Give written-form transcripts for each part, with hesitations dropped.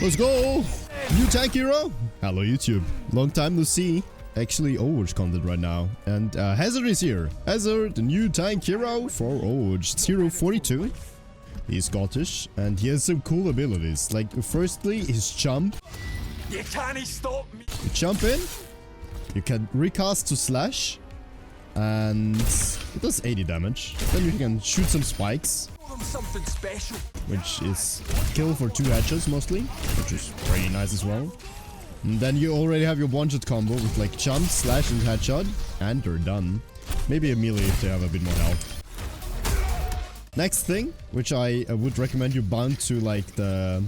Let's go! New tank hero? Hello YouTube. Long time no see. Actually Overwatch content right now. And Hazard is here. Hazard, the new tank hero for Overwatch. It's hero 42. He's Scottish and he has some cool abilities. Like firstly his jump. You can't stop me. You jump in. You can recast to slash. And it does 80 damage. Then you can shoot some spikes. Something special. Which is kill for 2 headshots mostly. Which is pretty nice as well. And then you already have your OneShotCombo with like jump, slash and headshot. And they're done. Maybe a melee if they have a bit more health. Next thing, which I would recommend you bound to like the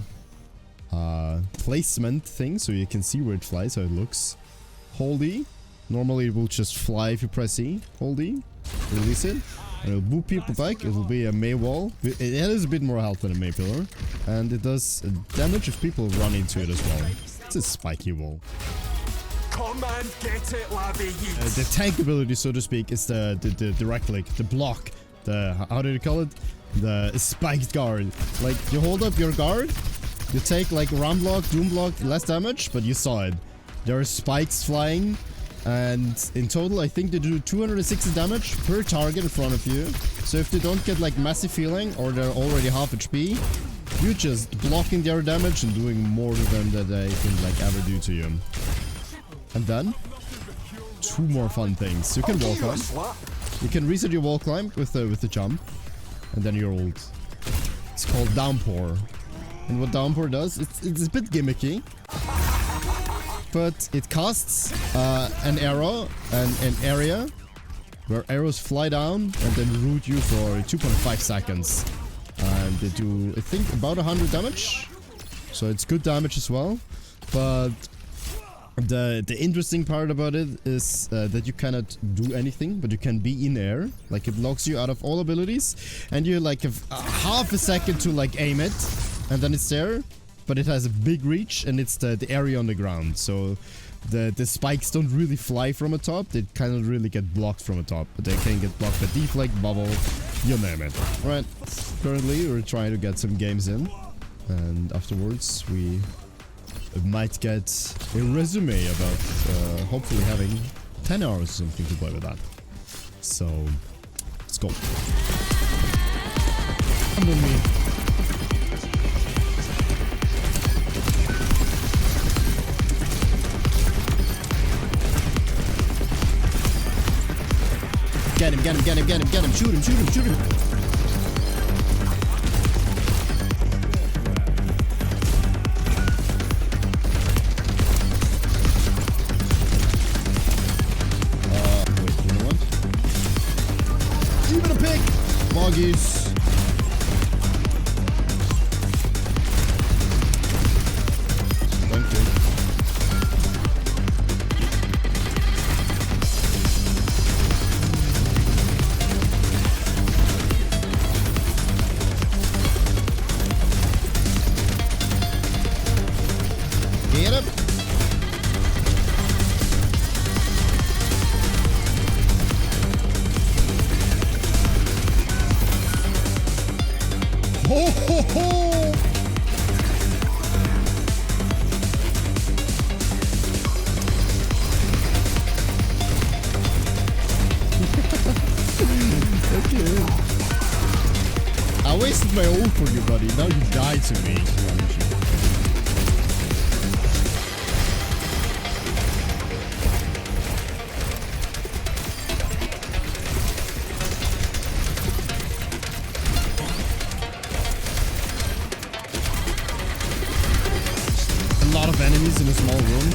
placement thing. So you can see where it flies, how it looks. Hold E. Normally it will just fly if you press E. Hold E. Release it. And it'll boop people back. It will be a May wall. It has a bit more health than a May pillar. And it does damage if people run into it as well. It's a spiky wall. Come and get it, laddie. The tank ability, so to speak, is the direct click, the block, the, how do you call it? The spiked guard. Like, you hold up your guard, you take like round block, doom block, less damage, but you saw it. There are spikes flying. And in total, I think they do 260 damage per target in front of you. So if they don't get like massive healing or they're already half HP, you're just blocking their damage and doing more to them than they can like ever do to you. And then, 2 more fun things. You can wallclimb. You can reset your wallclimb with the jump. And then your ult. It's called Downpour. And what Downpour does, it's a bit gimmicky. But it casts an arrow and an area where arrows fly down and then root you for 2.5 seconds. And they do, I think, about 100 damage. So it's good damage as well. But the interesting part about it is that you cannot do anything, but you can be in air. Like it blocks you out of all abilities. And you like have half a second to like aim it. And then it's there. But it has a big reach and it's the area on the ground. So the spikes don't really fly from a top. They kind of really get blocked from a top. But they can get blocked by deflect, bubble, you name it. Right. Currently we're trying to get some games in. And afterwards we might get a resume about hopefully having 10 hours or something to play with that. So let's go. Come with me. Get him, get him, get him, get him, get him. Shoot him, shoot him, shoot him. Wait, you know what? Even a pig! Moggies. Thank you. Get him! Ho ho ho! Okay. I wasted my ult for you, buddy. Now you died to me. A lot of enemies in a small room.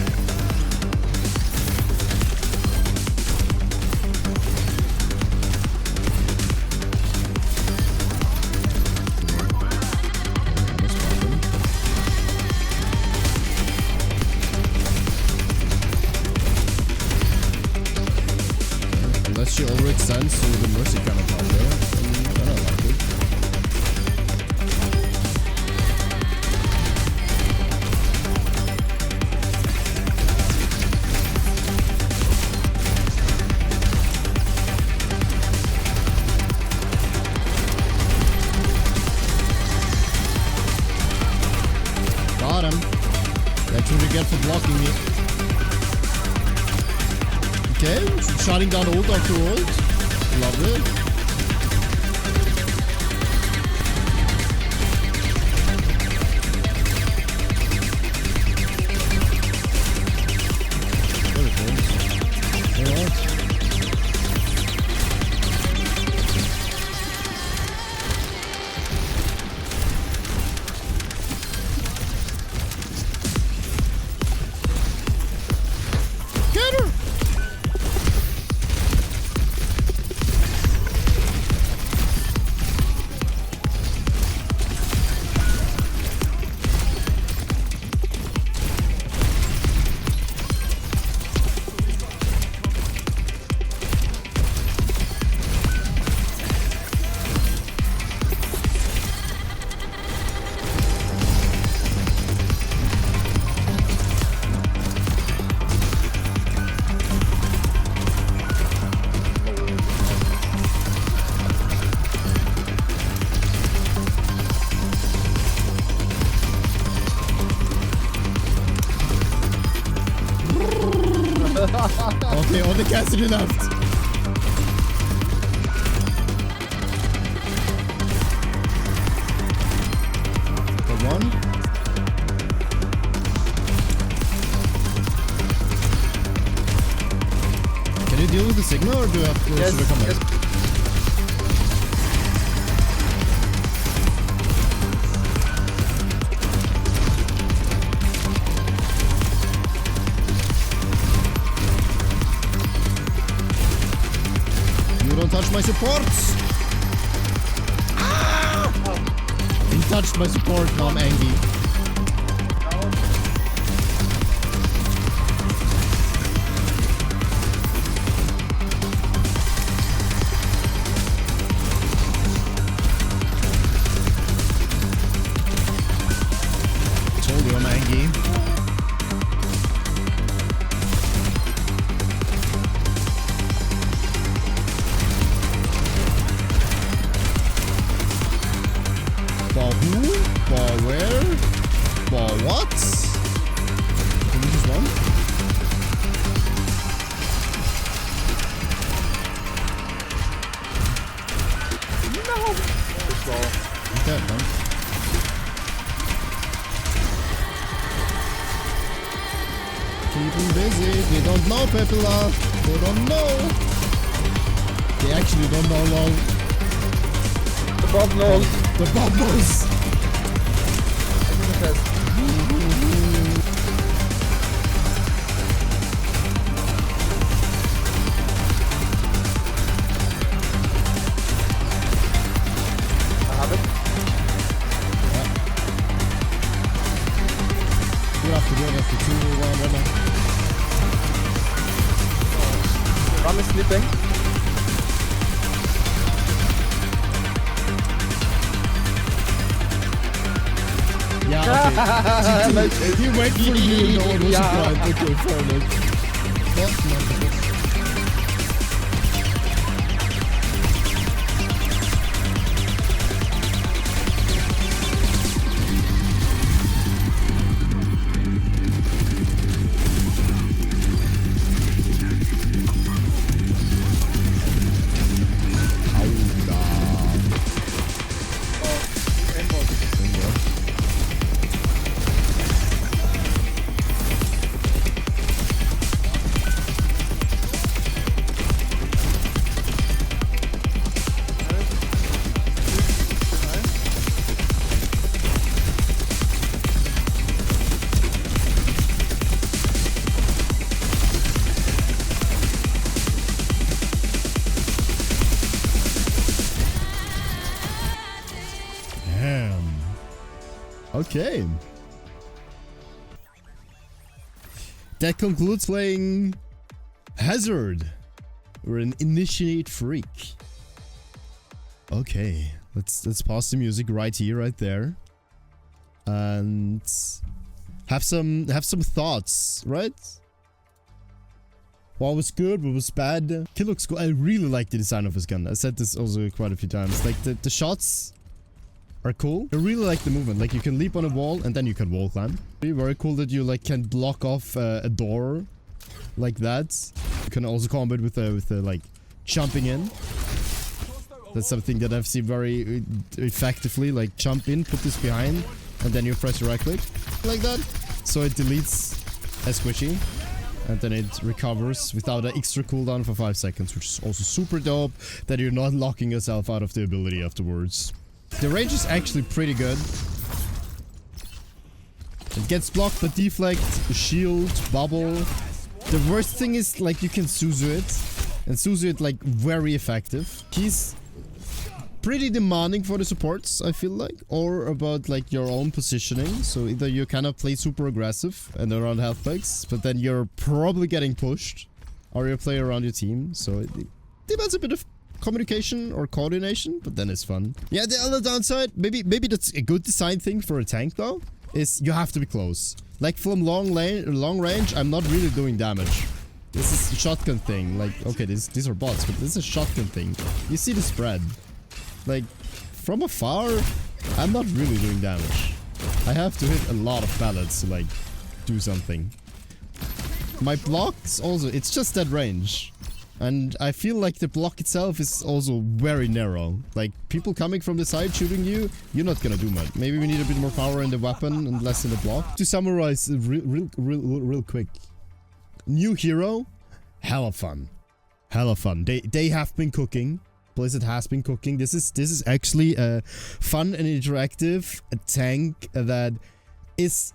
Unless she overextends so the mercy kind of out there, I don't like it. Got him. That's what you get for blocking me. Okay, shutting down ult after ult. Lovely. Okay, on the Cassidy left. For one. Can you deal with the Sigma or do I have to should I come back? Don't touch my supports! Ah! He touched my support, now I'm angry. Told you I'm angry. For who? For where? For what? Can we just run? No! Okay, man. Keep them busy. They don't know, Pepila. They don't know. They actually don't know, lol. The Bob knows. The bubbles! I have it. Yeah. Good after 2-1 right now. Ram is sleeping. Yeah, okay. He wait for you, no one was surprised. Okay, fair enough. No. Okay. That concludes playing Hazard. We're an initiate freak. Okay, let's pause the music right here, right there, and have some thoughts, right? What was good? What was bad? Kid looks cool. I really like the design of his gun. I said this also quite a few times. Like the shots are cool. I really like the movement. Like you can leap on a wall and then you can wall climb. Very cool that you like can block off a door like that. You can also combo it with the like jumping in. That's something that I've seen very effectively. Like jump in, put this behind, and then you press your right click like that. So it deletes a squishy. And then it recovers without an extra cooldown for 5 seconds, which is also super dope, that you're not locking yourself out of the ability afterwards. The range is actually pretty good. It gets blocked by deflect, shield, bubble. The worst thing is like you can Suzu it. And Suzu it like very effective. He's pretty demanding for the supports, I feel like, or about like your own positioning. So either you kind of play super aggressive and around health packs, but then you're probably getting pushed, or you play around your team. So it demands a bit of communication or coordination, but then it's fun. Yeah, the other downside, maybe that's a good design thing for a tank though, is you have to be close. Like from long range, I'm not really doing damage. This is a shotgun thing. Like, okay, these are bots, but this is a shotgun thing. You see the spread. Like, from afar, I'm not really doing damage. I have to hit a lot of pallets to, like, do something. My blocks also, it's just that range. And I feel like the block itself is also very narrow. Like, people coming from the side shooting you, you're not gonna do much. Maybe we need a bit more power in the weapon and less in the block. To summarize real quick. New hero, hella fun. Hella fun. They have been cooking. Blizzard has been cooking. This is actually a fun and interactive tank that is,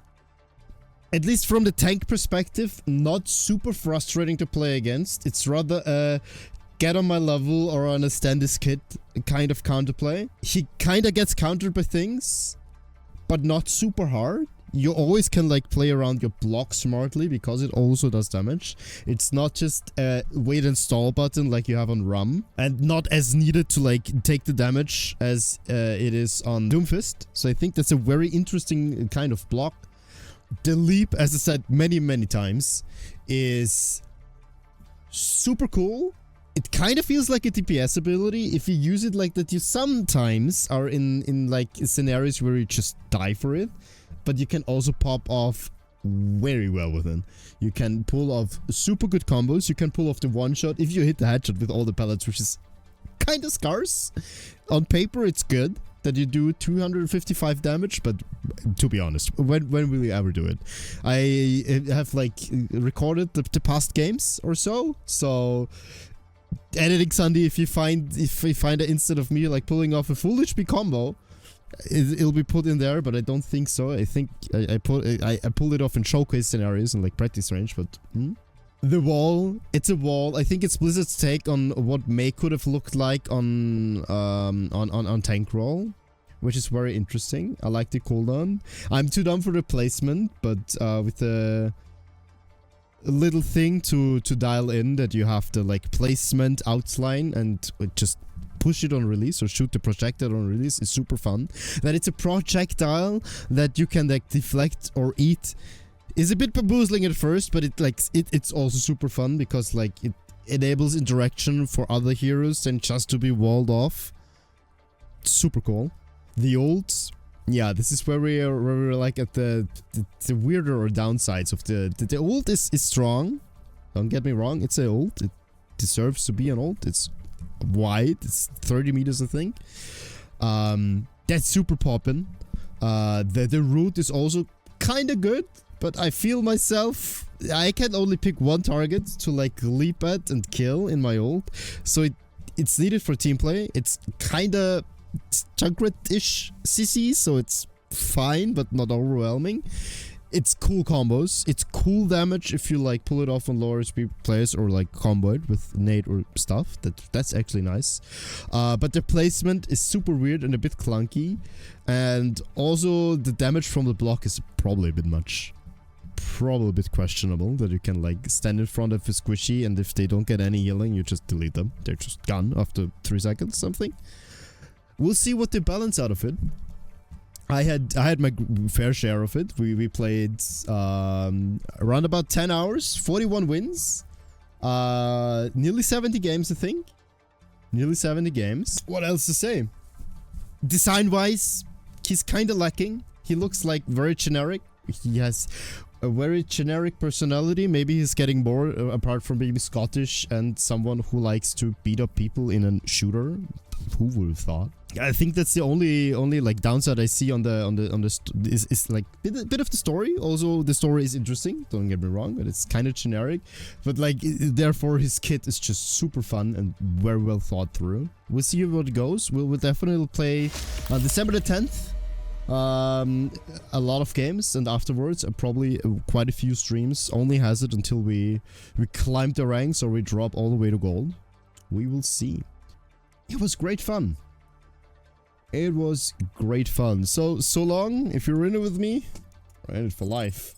at least from the tank perspective, not super frustrating to play against. It's rather a get on my level or understand this kid kind of counterplay. He kind of gets countered by things, but not super hard. You always can like play around your block smartly because it also does damage. It's not just a wait and stall button like you have on Rum, and not as needed to like take the damage as it is on Doomfist. So I think that's a very interesting kind of block. The leap, as I said many times, is super cool. It kind of feels like a DPS ability. If you use it like that, you sometimes are in like scenarios where you just die for it. But you can also pop off very well with it. You can pull off super good combos. You can pull off the one shot if you hit the headshot with all the pellets, which is kind of scarce. On paper, it's good that you do 255 damage, but to be honest, when will you ever do it? I have like recorded the past games or so. So editing Sunday, if we find an instant of me like pulling off a full HP combo, it'll be put in there, but I don't think so. I think I pulled it off in showcase scenarios and like practice range, but the wall, it's a wall. I think it's Blizzard's take on what May could have looked like on tank roll, which is very interesting. I like the cooldown. I'm too dumb for the placement, but with a little thing to dial in that you have the like placement outline and just push it on release or shoot the projectile on release is super fun. That it's a projectile that you can like deflect or eat is a bit bamboozling at first, but it's also super fun because like it enables interaction for other heroes than just to be walled off. Super cool. The ults, yeah, this is where we're like at the weirder or downsides of the ult is strong. Don't get me wrong, it's a ult. It deserves to be an ult. It's wide, it's 30 meters I think. That's super poppin'. The route is also kind of good, but I feel myself, I can only pick one target to like leap at and kill in my ult, so it's needed for team play. It's kind of Junkrat-ish CC, so it's fine but not overwhelming. It's cool combos. It's cool damage if you like pull it off on lower speed players or like combo it with nade or stuff. That's actually nice. But the placement is super weird and a bit clunky. And also the damage from the block is probably a bit much. Probably a bit questionable that you can like stand in front of a squishy and if they don't get any healing, you just delete them. They're just gone after 3 seconds something. We'll see what they balance out of it. I had my fair share of it. We played around about 10 hours, 41 wins, nearly 70 games I think. Nearly 70 games. What else to say? Design wise, he's kind of lacking. He looks like very generic. He has a very generic personality. Maybe he's getting bored apart from being Scottish and someone who likes to beat up people in a shooter. Who would have thought? I think that's the only like downside I see on the is like bit of the story. Also, the story is interesting. Don't get me wrong, but it's kind of generic. But like, therefore, his kit is just super fun and very well thought through. We'll see how it goes. We'll definitely play December the 10th. A lot of games, and afterwards probably quite a few streams. Only has it until we climb the ranks or we drop all the way to gold. We will see. It was great fun. It was great fun. So long. If you're in it with me, we're in it for life.